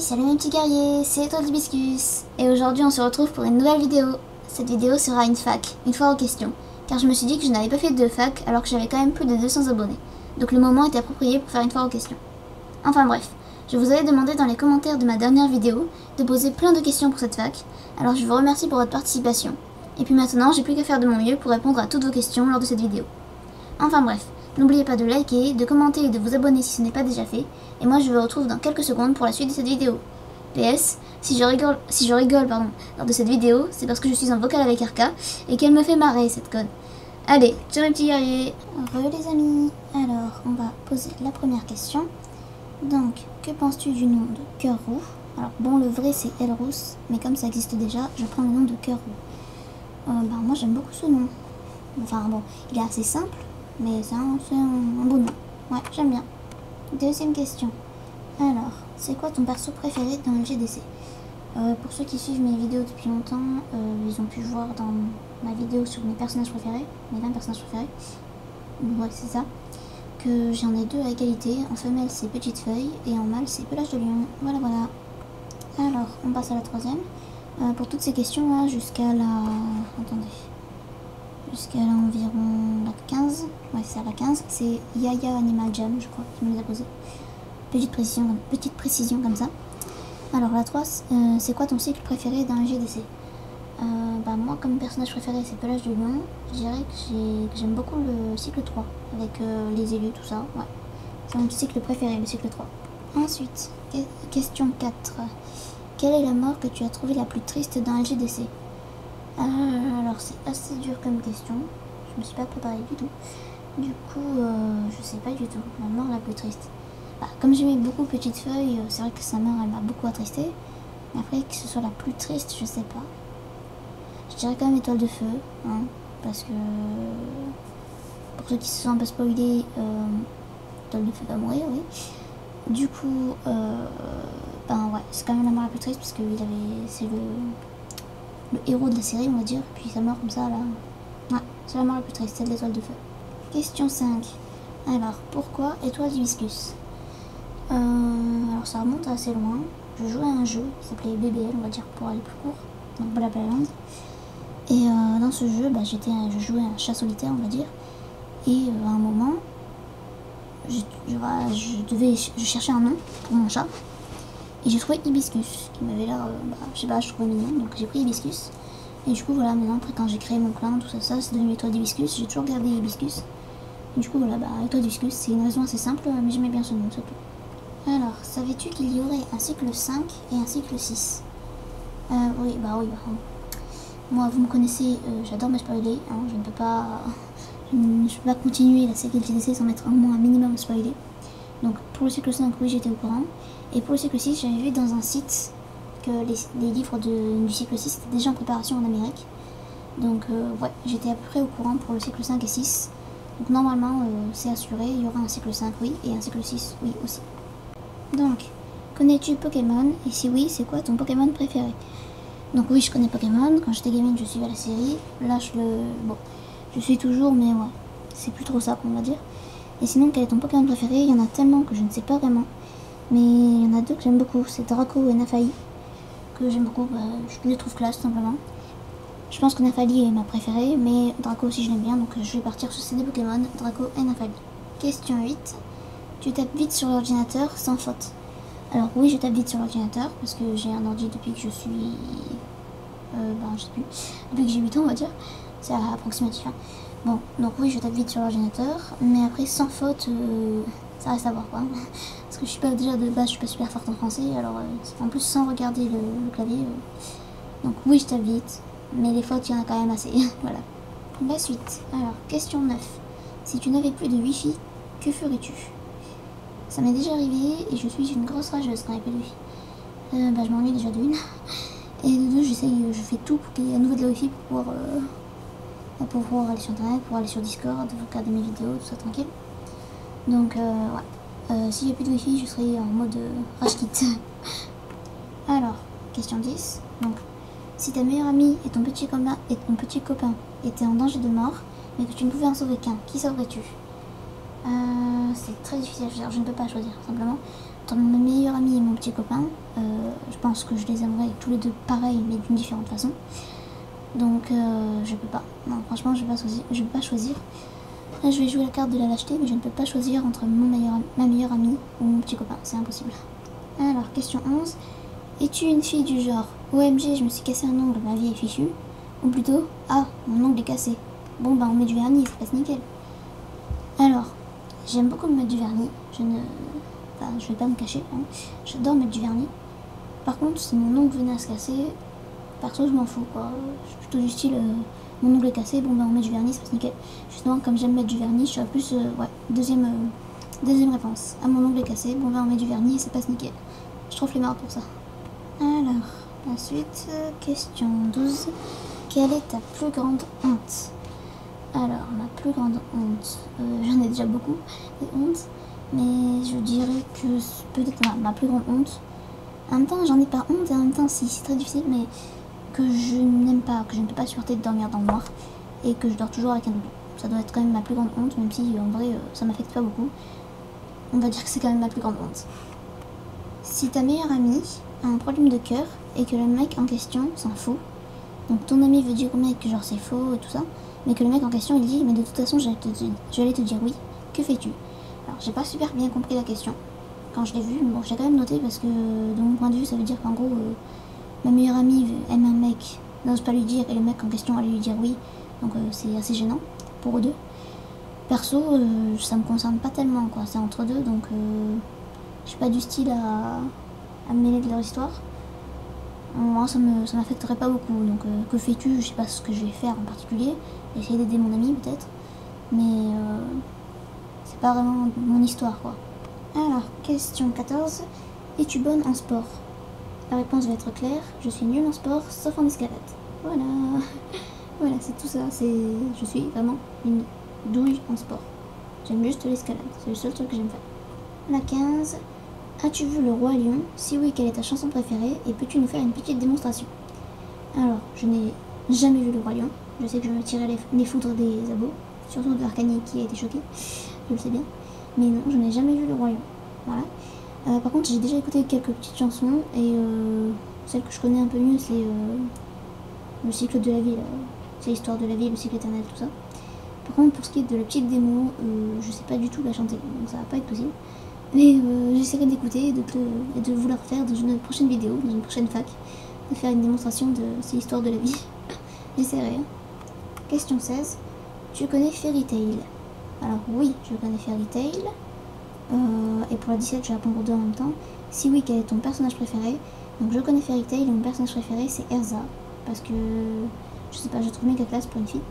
salut mes petits guerriers, c'est Étoile d'Hibiscus. Et aujourd'hui on se retrouve pour une nouvelle vidéo. Cette vidéo sera une fac, une foire aux questions. Car je me suis dit que je n'avais pas fait de fac alors que j'avais quand même plus de 200 abonnés. Donc le moment était approprié pour faire une foire aux questions. Enfin bref, je vous avais demandé dans les commentaires de ma dernière vidéo de poser plein de questions pour cette fac. Alors je vous remercie pour votre participation. Et puis maintenant j'ai plus qu'à faire de mon mieux pour répondre à toutes vos questions lors de cette vidéo. Enfin bref, n'oubliez pas de liker, de commenter et de vous abonner si ce n'est pas déjà fait. Et moi je vous retrouve dans quelques secondes pour la suite de cette vidéo. PS, si je rigole lors de cette vidéo, c'est parce que je suis en vocal avec Arca et qu'elle me fait marrer cette conne. Allez, ciao mes petits guerriers. Re les amis, alors on va poser la première question. Donc, que penses-tu du nom de Cœur Roux? Alors bon, le vrai c'est Elrousse, mais comme ça existe déjà, je prends le nom de Cœur Roux. Moi j'aime beaucoup ce nom. Enfin bon, il est assez simple, mais c'est un beau nom. Ouais, j'aime bien. Deuxième question. Alors, c'est quoi ton perso préféré dans LGDC? Pour ceux qui suivent mes vidéos depuis longtemps, ils ont pu voir dans ma vidéo sur mes personnages préférés, mes 20 personnages préférés, ouais c'est ça, que j'en ai deux à égalité. En femelle c'est Petite Feuille et en mâle c'est Pelage de Lion. Voilà. Alors, on passe à la troisième. Pour toutes ces questions là, jusqu'à la... Attendez. Jusqu'à environ la 15. Ouais, c'est à la 15. C'est Yaya Animal Jam, je crois, qui me les a posé. Petite précision comme ça. Alors, la 3, c'est quoi ton cycle préféré dans LGDC? Moi, comme personnage préféré, c'est Pelage de Lion. Je dirais que j'aime beaucoup le cycle 3, avec les élus, tout ça. Ouais. C'est mon cycle préféré, le cycle 3. Ensuite, question 4. Quelle est la mort que tu as trouvée la plus triste dans LGDC? Alors c'est assez dur comme question, je me suis pas préparée du tout. Du coup, je sais pas du tout, la mort la plus triste. Comme j'aimais beaucoup Petite Feuille, c'est vrai que sa mort elle m'a beaucoup attristée. Mais après que ce soit la plus triste, je sais pas. Je dirais quand même Étoile de Feu, hein, parce que pour ceux qui se sont un peu spoilés, Étoile de Feu va mourir, oui. Du coup, ouais, c'est quand même la mort la plus triste parce que c'est le héros de la série, on va dire, puis sa mort comme ça, là. Ouais, c'est la mort la plus triste, c'est de l'Étoile de Feu. Question 5. Alors, pourquoi Étoile d'Hibiscus? Alors, ça remonte assez loin. Je jouais à un jeu qui s'appelait BBL, on va dire, pour aller plus court, donc Blablaland. Et dans ce jeu, je jouais à un chat solitaire, on va dire. Et à un moment, je cherchais un nom pour mon chat. Et j'ai trouvé Hibiscus, qui m'avait l'air, je sais pas, je trouvais mignon, donc j'ai pris Hibiscus. Et du coup, voilà, maintenant, après, quand j'ai créé mon clan, tout ça, c'est devenu Étoile d'Hibiscus. J'ai toujours gardé Hibiscus. Et du coup, voilà, Étoile d'Hibiscus, c'est une raison assez simple, mais j'aimais bien ce nom, surtout. Alors, savais-tu qu'il y aurait un cycle 5 et un cycle 6? Oui. Moi, vous me connaissez, j'adore me spoiler, hein, je ne peux pas continuer la série LGDC sans mettre au moins un minimum spoilé. Donc, pour le cycle 5, oui, j'étais au courant. Et pour le cycle 6, j'avais vu dans un site que les livres du cycle 6 étaient déjà en préparation en Amérique. Donc ouais, j'étais à peu près au courant pour le cycle 5 et 6. Donc normalement, c'est assuré, il y aura un cycle 5, oui, et un cycle 6, oui aussi. Donc, connais-tu Pokémon? Et si oui, c'est quoi ton Pokémon préféré? Donc oui, je connais Pokémon. Quand j'étais gamine, je suivais la série. Là, je suis toujours, mais ouais, c'est plus trop ça qu'on va dire. Et sinon, quel est ton Pokémon préféré? Il y en a tellement que je ne sais pas vraiment. Mais il y en a deux que j'aime beaucoup, c'est Draco et Nafali. Que j'aime beaucoup, je les trouve classe tout simplement. Je pense que Nafali est ma préférée, mais Draco aussi je l'aime bien, donc je vais partir sur ces deux Pokémon, Draco et Nafali. Question 8. Tu tapes vite sur l'ordinateur sans faute? Alors oui, je tape vite sur l'ordinateur, parce que j'ai un ordi depuis que je suis... je sais plus, depuis que j'ai 8 ans on va dire. C'est approximatif, hein. Bon, donc oui, je tape vite sur l'ordinateur, mais après sans faute, ça reste à voir quoi. Parce que je suis pas déjà de base, je suis pas super forte en français, alors en plus sans regarder le clavier. Donc oui, je tape vite, mais les fautes, il y en a quand même assez. Voilà. La suite. Alors, question 9. Si tu n'avais plus de wifi, que ferais-tu? Ça m'est déjà arrivé et je suis une grosse rageuse quand il n'y a plus de wifi. Je m'ennuie déjà d'une. Et de deux, je fais tout pour qu'il y ait à nouveau de la wifi pour pouvoir aller sur internet, pour aller sur Discord, regarder mes vidéos, tout ça tranquille. Donc ouais, s'il n'y a plus de wifi, je serai en mode rage quit. Alors, question 10. Donc, si ta meilleure amie et ton petit copain étaient en danger de mort, mais que tu ne pouvais en sauver qu'un, qui sauverais-tu? C'est très difficile à choisir, je ne peux pas choisir, simplement. entre ma meilleure amie et mon petit copain, je pense que je les aimerais tous les deux pareil, mais d'une différente façon. Donc je peux pas. Non, franchement, je peux pas choisir. Là, je vais jouer la carte de la lâcheté, mais je ne peux pas choisir entre ma meilleure amie ou mon petit copain. C'est impossible. Alors, question 11. Es-tu une fille du genre OMG, je me suis cassé un ongle, ma vie est fichue? Ou plutôt ah, mon ongle est cassé. Bon, bah on met du vernis, ça passe nickel. Alors, j'aime beaucoup me mettre du vernis. Je vais pas me cacher. Hein. J'adore mettre du vernis. Par contre, si mon ongle venait à se casser, perso, je m'en fous, quoi. Je suis plutôt du style, mon ongle est cassé, bon, bah on met du vernis, ça passe nickel. Justement, comme j'aime mettre du vernis, je suis plus, ouais, deuxième réponse. Ah, mon ongle est cassé, bon, bah on met du vernis et ça passe nickel. Je trouve les marre pour ça. Alors, ensuite, question 12. Quelle est ta plus grande honte? Alors, ma plus grande honte, j'en ai déjà beaucoup, des hontes, mais je dirais que peut-être ma plus grande honte. En même temps, j'en ai pas honte et en même temps, c'est très difficile, mais que je n'aime pas, que je ne peux pas supporter de dormir dans le noir et que je dors toujours avec un doudou. Ça doit être quand même ma plus grande honte, même si en vrai, ça m'affecte pas beaucoup. On va dire que c'est quand même ma plus grande honte. Si ta meilleure amie a un problème de cœur et que le mec en question s'en fout, donc ton ami veut dire au mec que genre c'est faux et tout ça, mais que le mec en question il dit mais de toute façon j'allais te dire oui, que fais-tu? Alors j'ai pas super bien compris la question quand je l'ai vue, bon j'ai quand même noté parce que de mon point de vue ça veut dire qu'en gros ma meilleure amie aime un mec, n'ose pas lui dire et le mec en question allait lui dire oui, donc c'est assez gênant pour eux deux. Perso ça me concerne pas tellement quoi, c'est entre deux donc je suis pas du style à me mêler de leur histoire. Moi ça m'affecterait pas beaucoup, donc que fais-tu? Je sais pas ce que je vais faire en particulier, essayer d'aider mon ami peut-être, mais c'est pas vraiment mon histoire quoi. Alors, question 14, es-tu bonne en sport? La réponse va être claire, je suis nulle en sport sauf en escalade. Voilà, voilà c'est tout ça, je suis vraiment une douille en sport. J'aime juste l'escalade, c'est le seul truc que j'aime faire. La 15, as-tu vu le Roi Lion? Si oui, quelle est ta chanson préférée? Et peux-tu nous faire une petite démonstration? Alors, je n'ai jamais vu le Roi Lion. Je sais que je me tirais les foudres des abos, surtout de Arcanie qui a été choqué, je le sais bien. Mais non, je n'ai jamais vu le Roi Lion. Voilà. Par contre, j'ai déjà écouté quelques petites chansons et celle que je connais un peu mieux, c'est le cycle de la vie. C'est l'histoire de la vie, le cycle éternel, tout ça. Par contre, pour ce qui est de la petite démo, je sais pas du tout la chanter, donc ça va pas être possible. Mais j'essaierai d'écouter et de vous la refaire dans une prochaine vidéo, dans une prochaine fac, de faire une démonstration de ces histoires de la vie. J'essaierai. Hein. Question 16. Tu connais Fairy Tail? Alors oui, je connais Fairy Tail. Et pour la 17, je réponds pour deux en même temps. Si oui, quel est ton personnage préféré? Donc je connais Fairy Tail et mon personnage préféré c'est Erza. Parce que, je sais pas, je trouve méga classe pour une fille.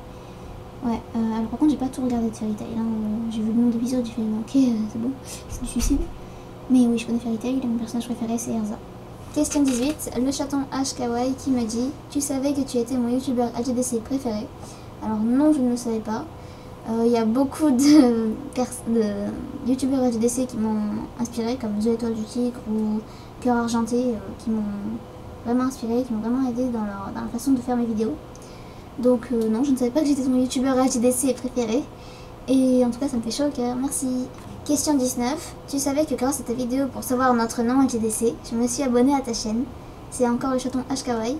Ouais, alors par contre j'ai pas tout regardé de Fairy Tail, hein. J'ai vu le nombre d'épisodes, j'ai fait ok, c'est bon, c'est du suicide. Mais oui, je connais Fairy Tail et mon personnage préféré c'est Erza. Question 18, le chaton H Kawaii qui me dit: tu savais que tu étais mon youtubeur LGDC préféré? Alors non, je ne le savais pas. Il y a beaucoup de youtubeurs LGDC qui m'ont inspiré, comme The Étoile du Tigre ou Cœur Argenté, qui m'ont vraiment inspiré, qui m'ont vraiment aidé dans la façon de faire mes vidéos. Donc non, je ne savais pas que j'étais mon youtubeur LGDC préféré. Et en tout cas, ça me fait chaud au cœur. Merci. Question 19. Tu savais que grâce à ta vidéo pour savoir notre nom LGDC, je me suis abonnée à ta chaîne. C'est encore le chaton H Kawaii.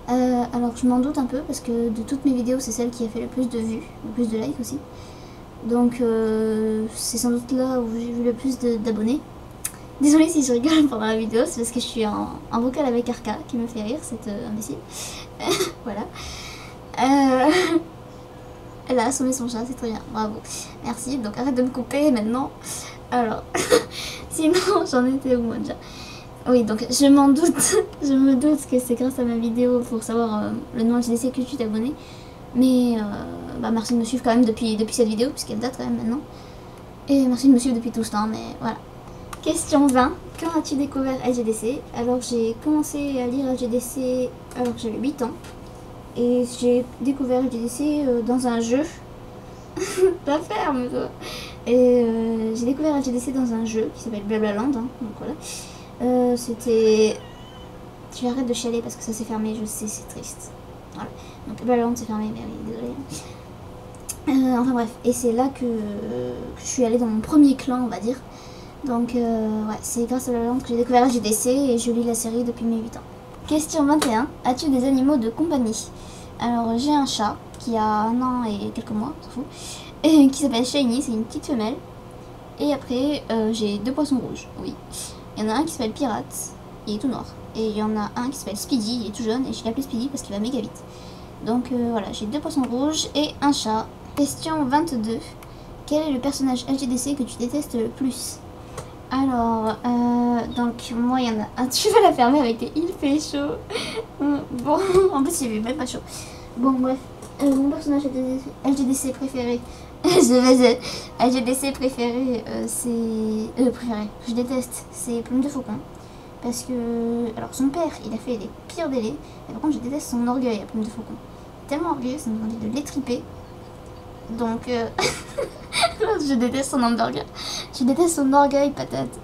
Alors je m'en doute un peu parce que de toutes mes vidéos, c'est celle qui a fait le plus de vues, le plus de likes aussi. Donc c'est sans doute là où j'ai vu le plus d'abonnés. Désolée si je rigole pendant la vidéo, c'est parce que je suis en vocal avec Arca qui me fait rire, cette imbécile. Voilà. Elle a assommé son chat, c'est très bien, bravo. Merci, donc arrête de me couper maintenant. Alors, sinon j'en étais où moi déjà? Oui, donc je m'en doute, je me doute que c'est grâce à ma vidéo pour savoir le nom LGDC que tu t'es abonné. Mais bah, merci de me suivre quand même depuis cette vidéo, puisqu'elle date quand même maintenant. Et merci de me suivre depuis tout ce temps, mais voilà. Question 20. Quand as-tu découvert LGDC? Alors j'ai commencé à lire LGDC alors que j'avais 8 ans. Et j'ai découvert LGDC dans un jeu. Pas ferme toi. Et j'ai découvert LGDC dans un jeu qui s'appelle Blablaland, hein, donc voilà. C'était... Tu arrêtes de chialer parce que ça s'est fermé, je sais, c'est triste. Voilà. Donc Blablaland c'est fermé, mais oui, désolé. Enfin bref, et c'est là que je suis allée dans mon premier clan, on va dire. Donc ouais, c'est grâce à la lampe que j'ai découvert LGDC et je lis la série depuis mes 8 ans. Question 21. As-tu des animaux de compagnie? Alors j'ai un chat qui a 1 an et quelques mois, on s'en fout, et qui s'appelle Shiny, c'est une petite femelle. Et après j'ai 2 poissons rouges, oui. Il y en a un qui s'appelle Pirate, il est tout noir. Et il y en a un qui s'appelle Speedy, il est tout jaune et je l'ai appelé Speedy parce qu'il va méga vite. Donc voilà, j'ai 2 poissons rouges et un chat. Question 22. Quel est le personnage LGDC que tu détestes le plus? Alors, donc moi il y en a un, tu vas la fermer avec tes il fait chaud. Bon, en plus il fait même pas chaud. Bon bref, mon personnage LGDC préféré, LGDC préféré, c'est... préféré, je déteste, c'est Plume de Faucon. Parce que, alors son père, il a fait les pires délais, mais par contre je déteste son orgueil à Plume de Faucon. Tellement orgueilleux, ça me demandait de l'étriper. Donc, je déteste son hamburger. Je déteste son orgueil, patate.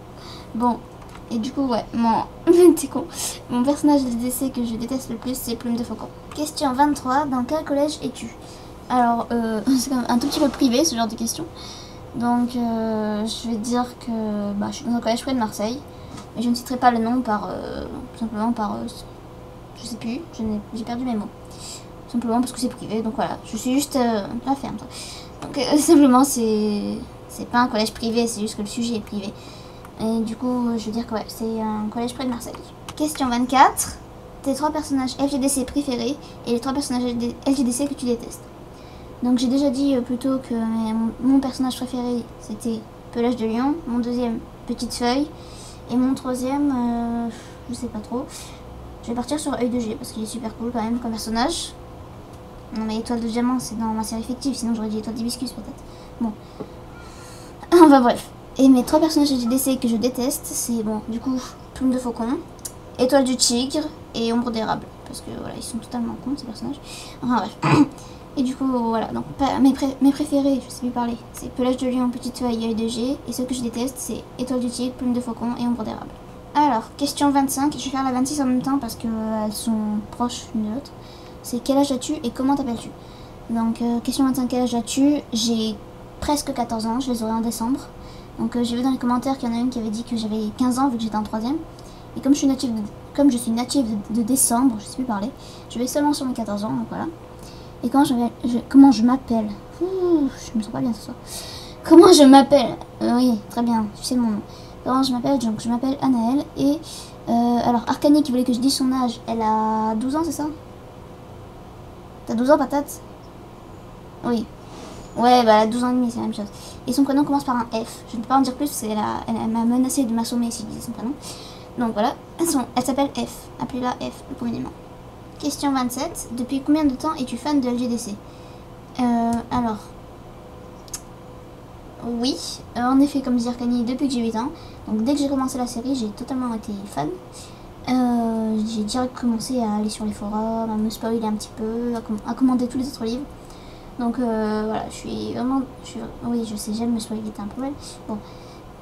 Bon, et du coup, ouais, t'es con. Mon personnage LGDC que je déteste le plus, c'est Plume de Faucon. Question 23, dans quel collège es-tu? Alors, c'est quand même un tout petit peu privé, ce genre de question. Donc, je vais dire que je suis dans un collège près de Marseille. Mais je ne citerai pas le nom par, tout simplement par, je sais plus, j'ai perdu mes mots. Simplement parce que c'est privé, donc voilà, je suis juste la ferme. Donc simplement c'est pas un collège privé, c'est juste que le sujet est privé. Et du coup je veux dire que ouais, c'est un collège près de Marseille. Question 24, tes 3 personnages LGDC préférés et les 3 personnages LGDC que tu détestes. Donc j'ai déjà dit plus tôt que mon personnage préféré c'était Pelage de Lion, mon deuxième Petite Feuille et mon troisième je sais pas trop. Je vais partir sur Œil de G parce qu'il est super cool quand même comme personnage. Non mais Étoile de Diamant c'est dans ma série fictive, sinon j'aurais dit Étoile d'Hibiscus peut-être. Bon. Enfin bref. Et mes 3 personnages LGDC que je déteste, c'est bon, du coup, Plume de Faucon, Étoile du Tigre et Ombre d'Érable. Parce que voilà, ils sont totalement cons ces personnages. Enfin bref. Et du coup, voilà, donc mes préférés, je sais plus parler, c'est Pelage de Lion, Petite Feuille, Œil de G. Et ceux que je déteste, c'est Étoile du Tigre, Plume de Faucon et Ombre d'Érable. Alors, question 25, je vais faire la 26 en même temps parce qu'elles sont proches l'une de l'autre. C'est quel âge as-tu et comment t'appelles-tu? Donc, question 25, quel âge as-tu? J'ai presque 14 ans, je les aurai en décembre. Donc, j'ai vu dans les commentaires qu'il y en a une qui avait dit que j'avais 15 ans vu que j'étais en 3ème. Et comme je suis native de décembre, je sais plus parler, je vais seulement sur mes 14 ans, donc voilà. Et comment je m'appelle? Je me sens pas bien ce soir. Comment je m'appelle? Oui, très bien, tu sais mon nom. Comment je m'appelle? Donc, je m'appelle Anaëlle et... alors, Arcanie qui voulait que je dise son âge, elle a 12 ans, c'est ça? T'as 12 ans, patate? Oui. Ouais, bah elle a 12 ans et demi, c'est la même chose. Et son prénom commence par un F. Je ne peux pas en dire plus parce qu'elle m'a menacé de m'assommer si je disais son prénom. Donc voilà, elle s'appelle F. Appelez-la F, le premier nom. Question 27. Depuis combien de temps es-tu fan de LGDC? Alors... Oui, en effet, comme dit Arcanie, depuis que j'ai 8 ans. Donc dès que j'ai commencé la série, j'ai totalement été fan. J'ai direct commencé à aller sur les forums, à me spoiler un petit peu, à commander tous les autres livres. Donc voilà, je suis vraiment... oui, je sais, j'aime me spoiler, c'est un problème. Bon.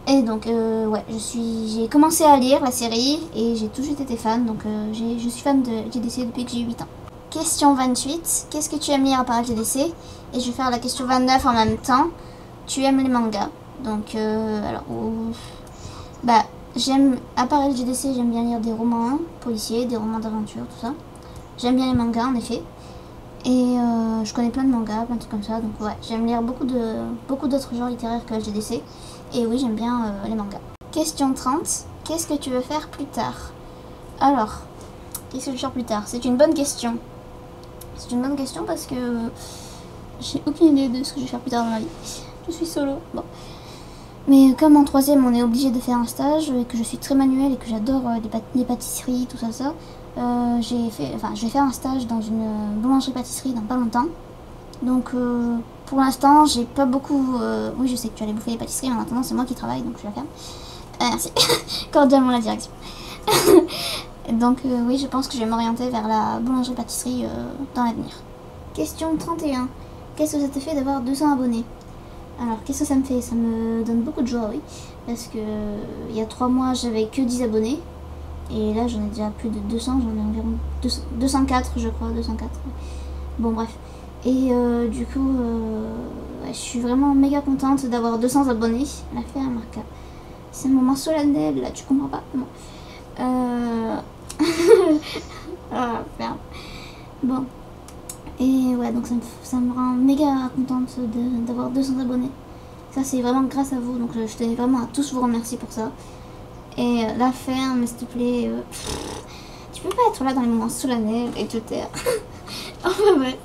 Et donc, ouais, j'ai commencé à lire la série et j'ai tout de suite été fan. Donc je suis fan de LGDC depuis que j'ai 8 ans. Question 28. Qu'est-ce que tu aimes lire à part LGDC? Et je vais faire la question 29 en même temps. Tu aimes les mangas? Donc, alors... bah... J'aime, à part LGDC, j'aime bien lire des romans policiers, des romans d'aventure, tout ça. J'aime bien les mangas, en effet. Et je connais plein de mangas, plein de trucs comme ça. Donc ouais, j'aime lire beaucoup d'autres genres littéraires que LGDC. Et oui, j'aime bien les mangas. Question 30. Qu'est-ce que tu veux faire plus tard? Alors, qu'est-ce que je veux faire plus tard? C'est une bonne question. C'est une bonne question parce que j'ai aucune idée de ce que je vais faire plus tard dans ma vie. Je suis solo. Bon. Mais comme en 3ème on est obligé de faire un stage et que je suis très manuelle et que j'adore les pâtisseries, tout ça, je vais faire un stage dans une boulangerie-pâtisserie dans pas longtemps. Donc pour l'instant j'ai pas beaucoup... oui je sais que tu allais bouffer les pâtisseries, mais en attendant c'est moi qui travaille donc je la ferme. Merci, cordialement la direction. Donc oui je pense que je vais m'orienter vers la boulangerie-pâtisserie dans l'avenir. Question 31. Qu'est-ce que ça te fait d'avoir 200 abonnés? Alors, qu'est-ce que ça me fait? Ça me donne beaucoup de joie, oui. Parce que il y a 3 mois, j'avais que 10 abonnés. Et là, j'en ai déjà plus de 200. J'en ai environ 204, je crois. 204. Bon, bref. Et du coup, ouais, je suis vraiment méga contente d'avoir 200 abonnés. La fait un marqueur. C'est un moment solennel, là, tu comprends pas. Bon. Ah, merde. Bon. Et ouais, donc ça me rend méga contente d'avoir 200 abonnés. Ça, c'est vraiment grâce à vous. Donc, je tenais vraiment à tous vous remercier pour ça. Et la ferme, s'il te plaît. Tu peux pas être là dans les moments solennels et te taire. Enfin, ouais.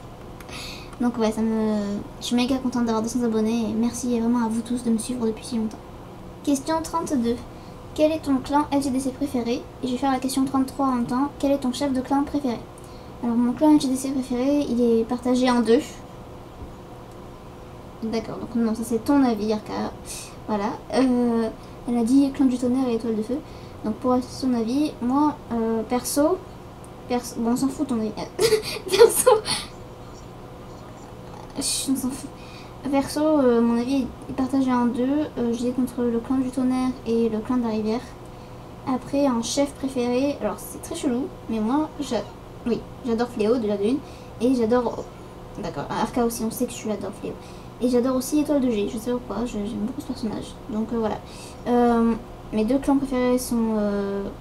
Donc, ouais, je suis méga contente d'avoir 200 abonnés. Et merci vraiment à vous tous de me suivre depuis si longtemps. Question 32. Quel est ton clan LGDC préféré? Et je vais faire la question 33 en même temps. Quel est ton chef de clan préféré? Alors mon clan LGDC préféré, il est partagé en deux. D'accord, donc non, ça c'est ton avis, Arca. Voilà. Elle a dit clan du tonnerre et étoile de feu. Donc pour son avis, moi, perso... Bon, on s'en fout ton avis. Perso... On s'en fout. Perso, mon avis est partagé en deux. Je dis contre le clan du tonnerre et le clan de la rivière. Après, un chef préféré, alors c'est très chelou, mais moi, j'adore Fléau déjà de une. Et j'adore... D'accord, Arca aussi, on sait que je l'adore Fléau. Et j'adore aussi Étoile de G, je sais pas pourquoi, j'aime beaucoup ce personnage. Donc voilà. Mes deux clans préférés sont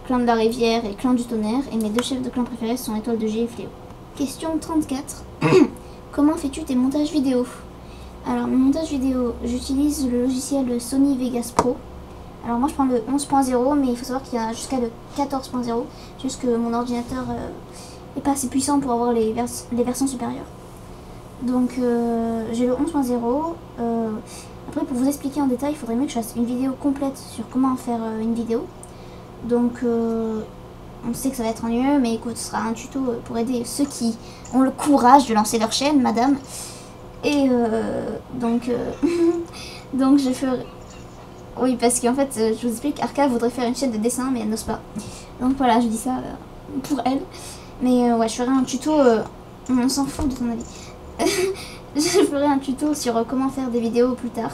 clan de la rivière et clan du tonnerre. Et mes deux chefs de clan préférés sont Étoile de G et Fléau. Question 34. Comment fais-tu tes montages vidéo? Alors, mes montages vidéo, j'utilise le logiciel Sony Vegas Pro. Alors moi je prends le 11.0, mais il faut savoir qu'il y a jusqu'à le 14.0. Juste que mon ordinateur est pas assez puissant pour avoir les versions supérieures. Donc j'ai le 11.0. Après pour vous expliquer en détail, il faudrait mieux que je fasse une vidéo complète sur comment faire une vidéo. Donc on sait que ça va être ennuyeux, mais écoute, ce sera un tuto pour aider ceux qui ont le courage de lancer leur chaîne, madame. Et donc je ferai... Oui, parce qu'en fait, je vous explique, Arca voudrait faire une chaîne de dessin, mais elle n'ose pas. Donc voilà, je dis ça pour elle. Mais ouais, je ferai un tuto... on s'en fout de ton avis. Je ferai un tuto sur comment faire des vidéos plus tard.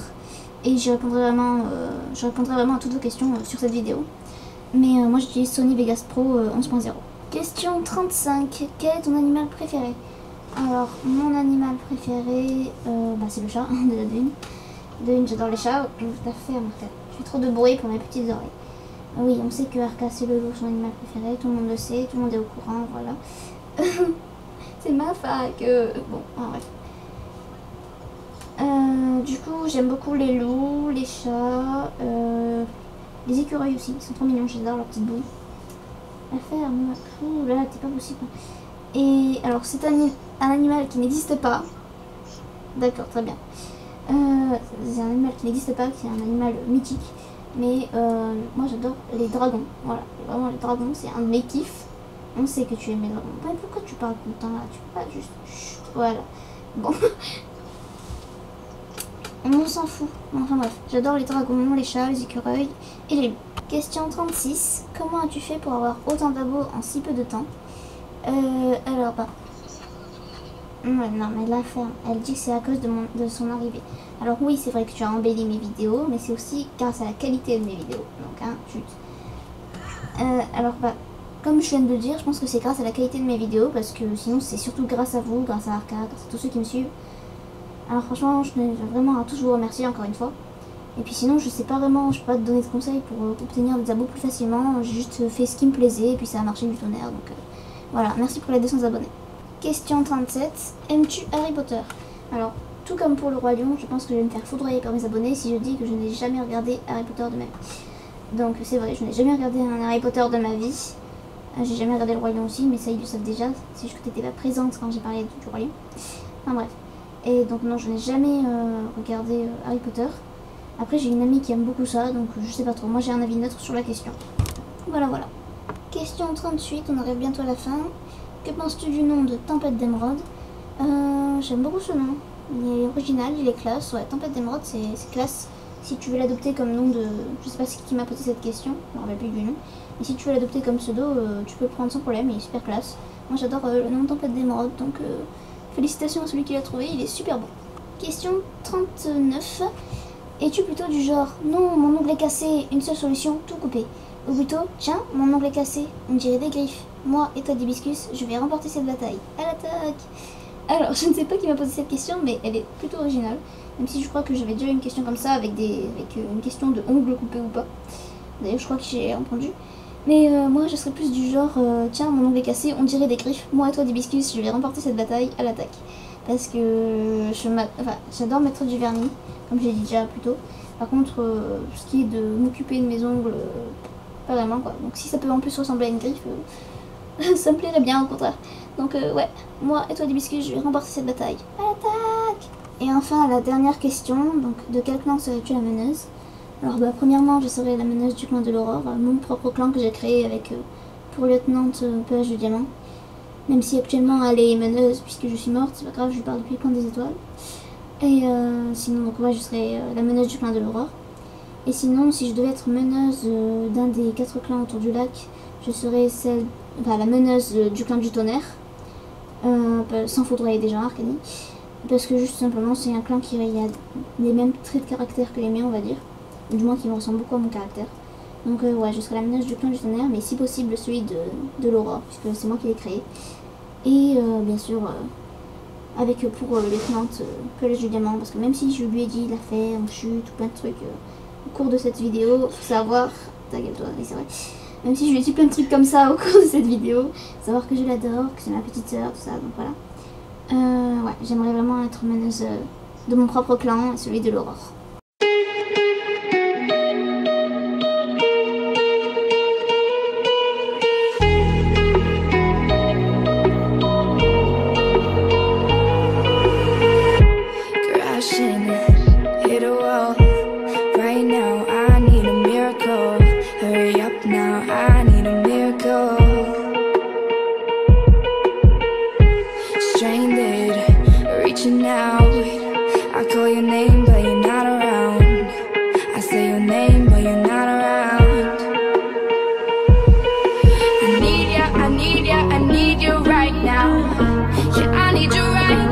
Et je répondrai vraiment à toutes vos questions sur cette vidéo. Mais moi, j'utilise Sony Vegas Pro 11.0. Question 35. Quel est ton animal préféré? Alors, mon animal préféré, c'est le chat, déjà de une, j'adore les chats. Tout à fait, Arca. Je fais trop de bruit pour mes petites oreilles. Oui, on sait que Arca, c'est le loup, son animal préféré. Tout le monde le sait, tout le monde est au courant, voilà. C'est ma fac. Bon, bref. Du coup, j'aime beaucoup les loups, les chats, les écureuils aussi. Ils sont trop mignons, j'adore leurs petites bouilles. La ferme, là, t'es pas possible. Et alors, c'est un animal qui n'existe pas. D'accord, très bien. C'est un animal qui n'existe pas, qui est un animal mythique. Mais moi j'adore les dragons. Voilà, vraiment les dragons, c'est un de mes kiffs. On sait que tu aimes les dragons. Mais pourquoi tu parles tout le temps là? Tu peux pas juste... Chut, voilà. Bon. On s'en fout. Enfin bref, j'adore les dragons, les chats, les écureuils et les loups. Question 36. Comment as-tu fait pour avoir autant d'abos en si peu de temps? Alors ouais, non mais la ferme, elle dit que c'est à cause de son arrivée. Alors oui, c'est vrai que tu as embelli mes vidéos, mais c'est aussi grâce à la qualité de mes vidéos. Donc hein, chut. Alors comme je viens de le dire, je pense que c'est grâce à la qualité de mes vidéos, parce que sinon c'est surtout grâce à vous, grâce à Arca, grâce à tous ceux qui me suivent. Alors franchement, je tenais vraiment à tous vous remercier encore une fois. Et puis sinon, je sais pas vraiment, je peux pas te donner de conseils pour obtenir des abos plus facilement. J'ai juste fait ce qui me plaisait, et puis ça a marché du tonnerre. Donc voilà, merci pour les 200 abonnés. Question 37. Aimes-tu Harry Potter? Alors, tout comme pour le Roi Lion, je pense que je vais me faire foudroyer par mes abonnés si je dis que je n'ai jamais regardé Harry Potter de ma vie. Donc c'est vrai, je n'ai jamais regardé un Harry Potter de ma vie. J'ai jamais regardé le Roi Lion aussi, mais ça ils le savent déjà. C'est juste que t'étais pas présente quand j'ai parlé du Roi Lion. Enfin bref. Et donc non, je n'ai jamais regardé Harry Potter. Après j'ai une amie qui aime beaucoup ça, donc je sais pas trop. Moi j'ai un avis neutre sur la question. Voilà. Question 38, on arrive bientôt à la fin. Que penses-tu du nom de Tempête d'Émeraude? J'aime beaucoup ce nom. Il est original, il est classe. Ouais, Tempête d'Émeraude, c'est classe. Si tu veux l'adopter comme nom de... Je sais pas qui m'a posé cette question, je me rappelle plus du nom. Et si tu veux l'adopter comme pseudo, tu peux le prendre sans problème, il est super classe. Moi j'adore le nom de Tempête d'Émeraude, donc félicitations à celui qui l'a trouvé, il est super bon. Question 39. Es-tu plutôt du genre, non, mon ongle est cassé, une seule solution, tout couper? Ou plutôt, tiens, mon ongle est cassé, on dirait des griffes. Moi et toi d'hibiscus, je vais remporter cette bataille. À l'attaque! Alors, je ne sais pas qui m'a posé cette question, mais elle est plutôt originale. Même si je crois que j'avais déjà eu une question comme ça avec une question de ongles coupés ou pas. D'ailleurs, je crois que j'ai entendu. Mais moi, je serais plus du genre, tiens, mon ongle est cassé, on dirait des griffes. Moi et toi, d'hibiscus, je vais remporter cette bataille à l'attaque. Parce que j'adore mettre du vernis, comme j'ai dit déjà plus tôt. Par contre, ce qui est de m'occuper de mes ongles, pas vraiment quoi. Donc si ça peut en plus ressembler à une griffe, ça me plairait bien au contraire. Donc ouais, moi et toi d'hibiscus, je vais remporter cette bataille. À l'attaque! Et enfin, la dernière question, donc de quel clan serais-tu la meneuse? Alors bah, premièrement, je serai la meneuse du clan de l'Aurore, mon propre clan que j'ai créé avec pour lieutenante Pelage de Diamant. Même si actuellement elle est meneuse puisque je suis morte, c'est pas grave, je lui parle depuis le clan des étoiles. Et sinon, donc ouais, je serai la meneuse du clan de l'Aurore. Et sinon, si je devais être meneuse d'un des 4 clans autour du lac, je serais la meneuse du clan du tonnerre, sans foudroyer des gens Arcanie, parce que juste simplement c'est un clan qui a les mêmes traits de caractère que les miens, on va dire, ou du moins qui me ressemble beaucoup à mon caractère. Donc ouais, je serai la meneuse du clan du tonnerre, mais si possible celui de l'Aurore, puisque c'est moi qui l'ai créé. Et bien sûr, avec pour lieutenante Pelage du Diamant, parce que même si je lui ai dit la ferme, chute, ou plein de trucs au cours de cette vidéo, faut savoir, ta gueule toi, c'est vrai, même si je lui ai dit plein de trucs comme ça au cours de cette vidéo, faut savoir que je l'adore, que c'est ma petite sœur, tout ça, donc voilà. Ouais, j'aimerais vraiment être meneuse de mon propre clan, celui de l'Aurore. Reaching out, I call your name but you're not around. I say your name but you're not around. I need ya, I need ya, I need you right now. Yeah, I need you right now.